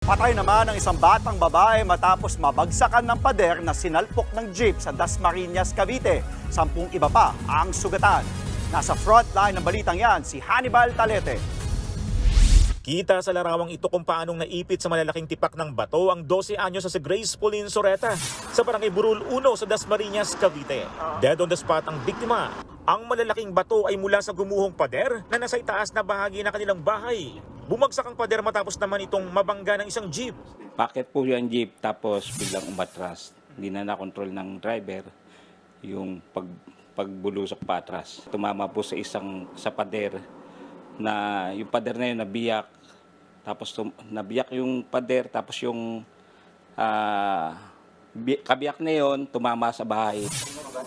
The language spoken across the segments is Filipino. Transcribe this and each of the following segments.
Patay naman ang isang batang babae matapos mabagsakan ng pader na sinalpok ng jeep sa Dasmariñas, Cavite. 10 iba pa ang sugatan. Nasa frontline ng balitang yan si Hannibal Talete. Kita sa larawang ito kung paanong naipit sa malalaking tipak ng bato ang 12 anyos sa si Grace Pauline Soreta sa barangay Burul 1 sa Dasmariñas, Cavite. Dead on the spot ang biktima. Ang malalaking bato ay mula sa gumuhong pader na nasa itaas na bahagi ng kanilang bahay. Bumagsak ang pader matapos naman itong mabangga ng isang jeep. Bakit po yung jeep tapos biglang umatras? Hindi na nakontrol ng driver yung pagbulusok pa atras. Tumama po sa pader na yung pader na yun nabiyak. Tapos nabiyak yung pader tapos yung kabiyak na yun tumama sa bahay.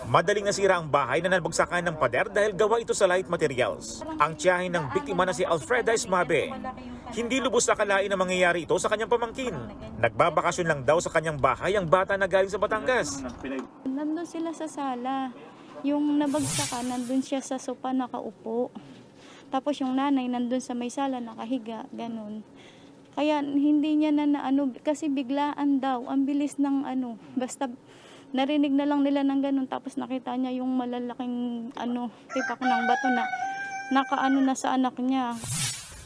Madaling nasira ang bahay na nabagsakan ng pader dahil gawa ito sa light materials. Ang tiyahin ng biktima na si Alfreda Ismabe, hindi lubos akalain na mangyayari ito sa kanyang pamangkin. Nagbabakasyon lang daw sa kanyang bahay ang bata na galing sa Batangas. Nandun sila sa sala. Yung nabagsakan, nandun siya sa sopa nakaupo. Tapos yung nanay nandun sa may sala nakahiga, ganun. Kaya hindi niya kasi biglaan daw, ang bilis ng basta narinig na lang nila ng ganun, tapos nakita niya yung malalaking tipak ng bato na nakaano na sa anak niya.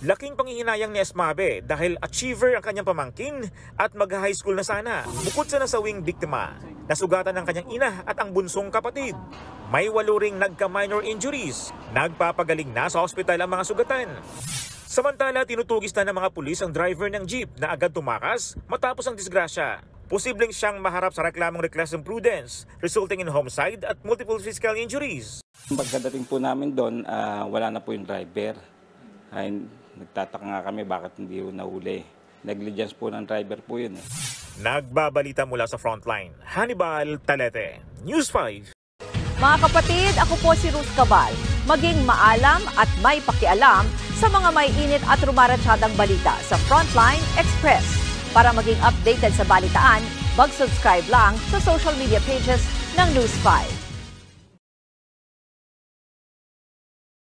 Laking panghihinayang ni Esmabe dahil achiever ang kanyang pamangkin at mag-high school na sana. Bukod sa nasawing biktima, nasugatan ng kanyang ina at ang bunsong kapatid. May 8 ring nagka-minor injuries. Nagpapagaling na sa ospital ang mga sugatan. Samantala, tinutugis na ng mga pulis ang driver ng jeep na agad tumakas matapos ang disgrasya. Posibleng siyang maharap sa reklamong reckless imprudence, resulting in homicide at multiple physical injuries. Pagkadating po namin doon, wala na po yung driver. Nagtataka nga kami bakit hindi po nahuli. Negligence po ng driver po yun. Nagbabalita mula sa frontline, Hannibal Talete, News 5. Mga kapatid, ako po si Ruth Cabal. Maging maalam at may pakialam sa mga may init at rumaratsyadang balita sa Frontline Express. Para maging updated sa balitaan, mag-subscribe lang sa social media pages ng News 5.